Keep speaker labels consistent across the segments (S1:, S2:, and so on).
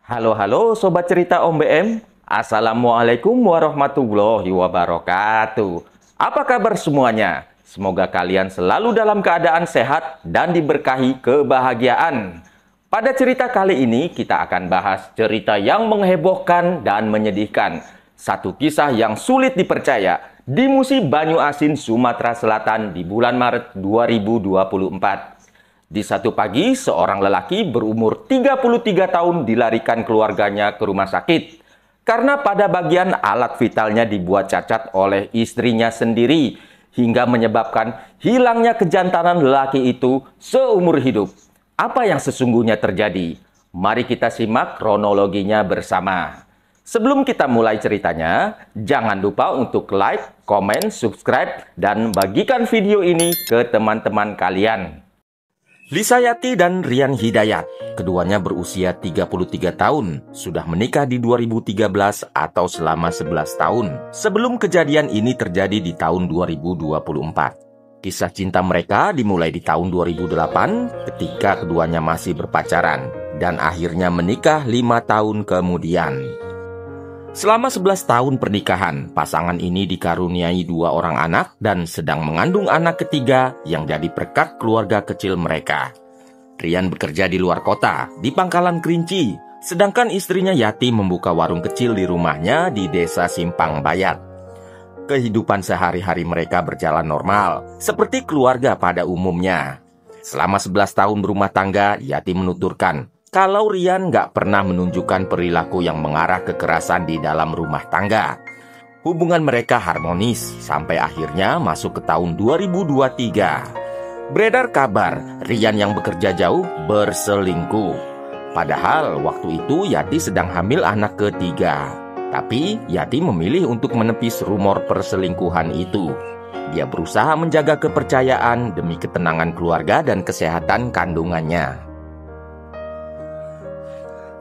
S1: Halo Sobat Cerita Om BM. Assalamualaikum warahmatullahi wabarakatuh. Apa kabar semuanya? Semoga kalian selalu dalam keadaan sehat dan diberkahi kebahagiaan. Pada cerita kali ini kita akan bahas cerita yang menghebohkan dan menyedihkan. Satu kisah yang sulit dipercaya di musim Banyu Asin, Sumatera Selatan di bulan Maret 2024. Di satu pagi, seorang lelaki berumur 33 tahun dilarikan keluarganya ke rumah sakit karena pada bagian alat vitalnya dibuat cacat oleh istrinya sendiri hingga menyebabkan hilangnya kejantanan lelaki itu seumur hidup. Apa yang sesungguhnya terjadi? Mari kita simak kronologinya bersama. Sebelum kita mulai ceritanya, jangan lupa untuk like, komen, subscribe, dan bagikan video ini ke teman-teman kalian. Lisayati dan Rian Hidayat, keduanya berusia 33 tahun, sudah menikah di 2013 atau selama 11 tahun. Sebelum kejadian ini terjadi di tahun 2024. Kisah cinta mereka dimulai di tahun 2008 ketika keduanya masih berpacaran dan akhirnya menikah 5 tahun kemudian. Selama 11 tahun pernikahan, pasangan ini dikaruniai 2 orang anak dan sedang mengandung anak ketiga yang jadi berkat keluarga kecil mereka. Rian bekerja di luar kota, di Pangkalan Kerinci, sedangkan istrinya Yati membuka warung kecil di rumahnya di Desa Simpang Bayat. Kehidupan sehari-hari mereka berjalan normal, seperti keluarga pada umumnya. Selama 11 tahun berumah tangga, Yati menuturkan kalau Rian nggak pernah menunjukkan perilaku yang mengarah kekerasan di dalam rumah tangga. Hubungan mereka harmonis sampai akhirnya masuk ke tahun 2023. Beredar kabar Rian yang bekerja jauh berselingkuh. Padahal waktu itu Yati sedang hamil anak ketiga. Tapi Yati memilih untuk menepis rumor perselingkuhan itu. Dia berusaha menjaga kepercayaan demi ketenangan keluarga dan kesehatan kandungannya.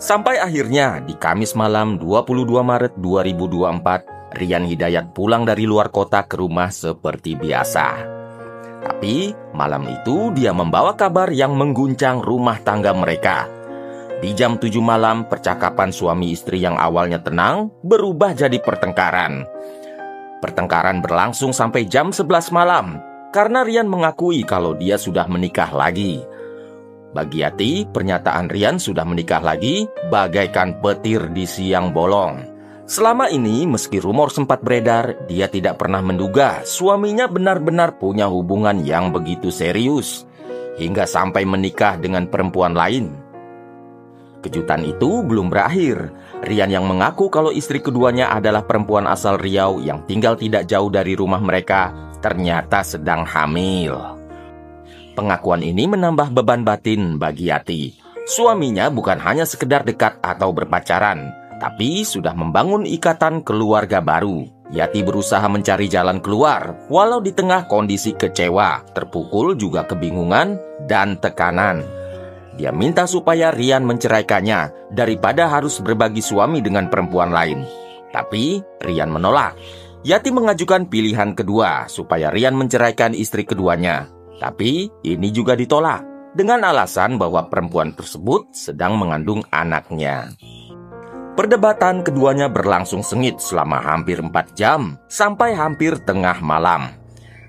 S1: Sampai akhirnya di Kamis malam 22 Maret 2024, Rian Hidayat pulang dari luar kota ke rumah seperti biasa. Tapi malam itu dia membawa kabar yang mengguncang rumah tangga mereka. Di jam 7 malam, percakapan suami istri yang awalnya tenang berubah jadi pertengkaran. Pertengkaran berlangsung sampai jam 11 malam karena Rian mengakui kalau dia sudah menikah lagi. Bagi Yati, pernyataan Rian sudah menikah lagi bagaikan petir di siang bolong. Selama ini, meski rumor sempat beredar, dia tidak pernah menduga suaminya benar-benar punya hubungan yang begitu serius, hingga sampai menikah dengan perempuan lain. Kejutan itu belum berakhir. Rian yang mengaku kalau istri keduanya adalah perempuan asal Riau yang tinggal tidak jauh dari rumah mereka, ternyata sedang hamil. Pengakuan ini menambah beban batin bagi Yati. Suaminya bukan hanya sekedar dekat atau berpacaran, tapi sudah membangun ikatan keluarga baru. Yati berusaha mencari jalan keluar, walau di tengah kondisi kecewa, terpukul juga kebingungan dan tekanan. Dia minta supaya Rian menceraikannya daripada harus berbagi suami dengan perempuan lain. Tapi Rian menolak. Yati mengajukan pilihan kedua supaya Rian menceraikan istri keduanya. Tapi ini juga ditolak dengan alasan bahwa perempuan tersebut sedang mengandung anaknya. Perdebatan keduanya berlangsung sengit selama hampir 4 jam sampai hampir tengah malam.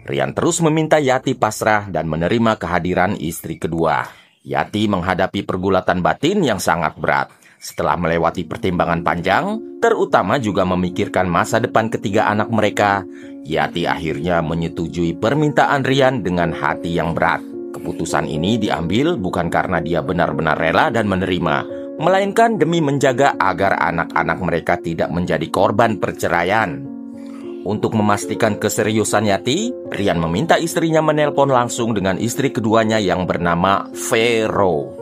S1: Rian terus meminta Yati pasrah dan menerima kehadiran istri kedua. Yati menghadapi pergulatan batin yang sangat berat. Setelah melewati pertimbangan panjang, terutama juga memikirkan masa depan ketiga anak mereka, Yati akhirnya menyetujui permintaan Rian dengan hati yang berat. Keputusan ini diambil bukan karena dia benar-benar rela dan menerima, melainkan demi menjaga agar anak-anak mereka tidak menjadi korban perceraian. Untuk memastikan keseriusan Yati, Rian meminta istrinya menelpon langsung dengan istri keduanya yang bernama Vero.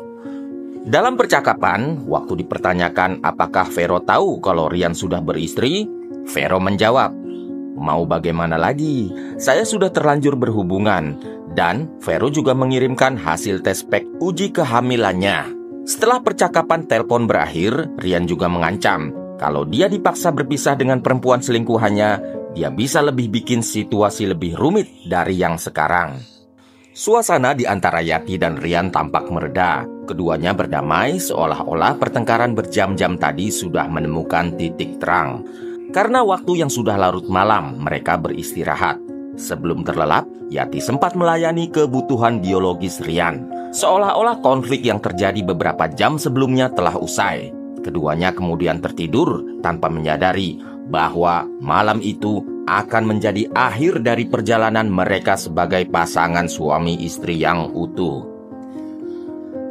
S1: Dalam percakapan, waktu dipertanyakan apakah Vero tahu kalau Rian sudah beristri, Vero menjawab, "Mau bagaimana lagi? Saya sudah terlanjur berhubungan." Dan Vero juga mengirimkan hasil tes pack uji kehamilannya. Setelah percakapan telepon berakhir, Rian juga mengancam kalau dia dipaksa berpisah dengan perempuan selingkuhannya, dia bisa lebih bikin situasi lebih rumit dari yang sekarang. Suasana di antara Yati dan Rian tampak mereda. Keduanya berdamai seolah-olah pertengkaran berjam-jam tadi sudah menemukan titik terang. Karena waktu yang sudah larut malam, mereka beristirahat. Sebelum terlelap, Yati sempat melayani kebutuhan biologis Rian. Seolah-olah konflik yang terjadi beberapa jam sebelumnya telah usai. Keduanya kemudian tertidur tanpa menyadari bahwa malam itu akan menjadi akhir dari perjalanan mereka sebagai pasangan suami istri yang utuh.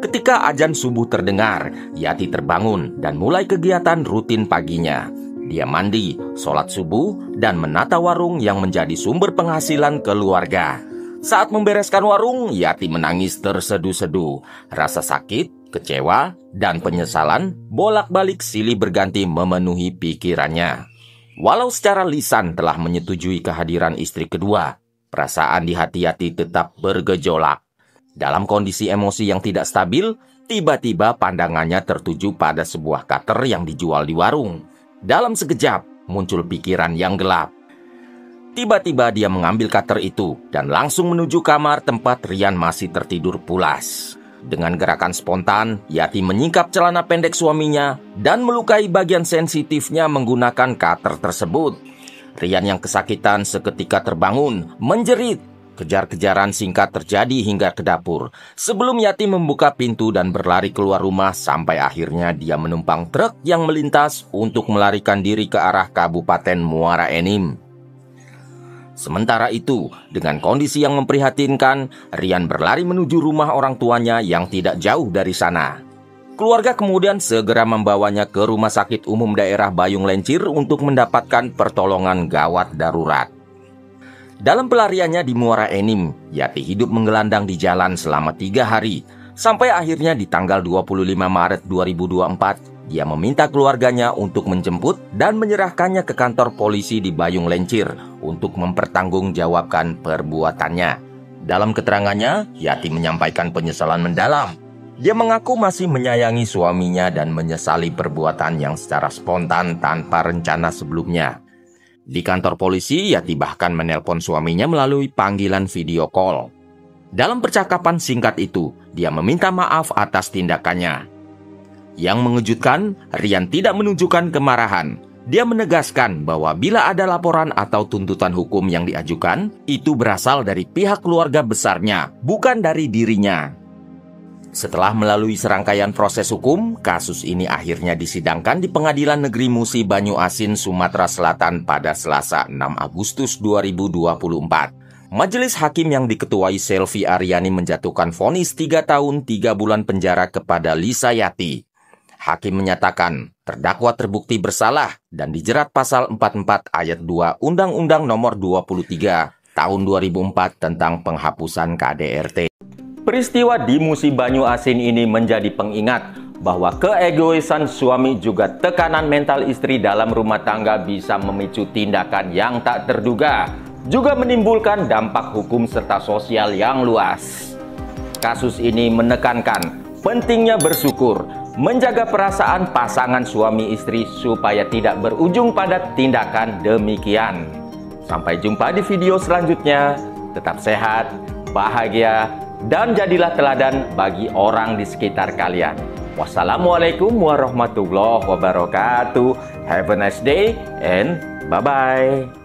S1: Ketika azan subuh terdengar, Yati terbangun dan mulai kegiatan rutin paginya. Dia mandi, sholat subuh, dan menata warung yang menjadi sumber penghasilan keluarga. Saat membereskan warung, Yati menangis terseduh-seduh. Rasa sakit, kecewa, dan penyesalan bolak-balik silih berganti memenuhi pikirannya. Walau secara lisan telah menyetujui kehadiran istri kedua, perasaan di hati Yati tetap bergejolak. Dalam kondisi emosi yang tidak stabil, tiba-tiba pandangannya tertuju pada sebuah cutter yang dijual di warung. Dalam sekejap, muncul pikiran yang gelap. Tiba-tiba dia mengambil cutter itu dan langsung menuju kamar tempat Rian masih tertidur pulas. Dengan gerakan spontan, Yati menyingkap celana pendek suaminya dan melukai bagian sensitifnya menggunakan cutter tersebut. Rian yang kesakitan seketika terbangun, menjerit. Kejar-kejaran singkat terjadi hingga ke dapur. Sebelum Yati membuka pintu dan berlari keluar rumah sampai akhirnya dia menumpang truk yang melintas untuk melarikan diri ke arah Kabupaten Muara Enim. Sementara itu, dengan kondisi yang memprihatinkan, Rian berlari menuju rumah orang tuanya yang tidak jauh dari sana. Keluarga kemudian segera membawanya ke Rumah Sakit Umum Daerah Bayung Lencir untuk mendapatkan pertolongan gawat darurat. Dalam pelariannya di Muara Enim, Yati hidup menggelandang di jalan selama 3 hari. Sampai akhirnya di tanggal 25 Maret 2024, dia meminta keluarganya untuk menjemput dan menyerahkannya ke kantor polisi di Bayung Lencir untuk mempertanggungjawabkan perbuatannya. Dalam keterangannya, Yati menyampaikan penyesalan mendalam. Dia mengaku masih menyayangi suaminya dan menyesali perbuatan yang secara spontan tanpa rencana sebelumnya. Di kantor polisi, Yati bahkan menelpon suaminya melalui panggilan video call. Dalam percakapan singkat itu, dia meminta maaf atas tindakannya. Yang mengejutkan, Rian tidak menunjukkan kemarahan. Dia menegaskan bahwa bila ada laporan atau tuntutan hukum yang diajukan, itu berasal dari pihak keluarga besarnya, bukan dari dirinya. Setelah melalui serangkaian proses hukum, kasus ini akhirnya disidangkan di Pengadilan Negeri Musi Banyu Asin, Sumatera Selatan pada Selasa 6 Agustus 2024. Majelis hakim yang diketuai Selvi Aryani menjatuhkan vonis 3 tahun 3 bulan penjara kepada Lisa Yati. Hakim menyatakan terdakwa terbukti bersalah dan dijerat pasal 44 ayat 2 Undang-Undang Nomor 23 Tahun 2004 tentang penghapusan KDRT. Peristiwa di Musi Banyu Asin ini menjadi pengingat bahwa keegoisan suami juga tekanan mental istri dalam rumah tangga bisa memicu tindakan yang tak terduga, juga menimbulkan dampak hukum serta sosial yang luas. Kasus ini menekankan pentingnya bersyukur, menjaga perasaan pasangan suami istri supaya tidak berujung pada tindakan demikian. Sampai jumpa di video selanjutnya. Tetap sehat, bahagia, dan jadilah teladan bagi orang di sekitar kalian. Wassalamualaikum warahmatullahi wabarakatuh. Have a nice day and bye-bye.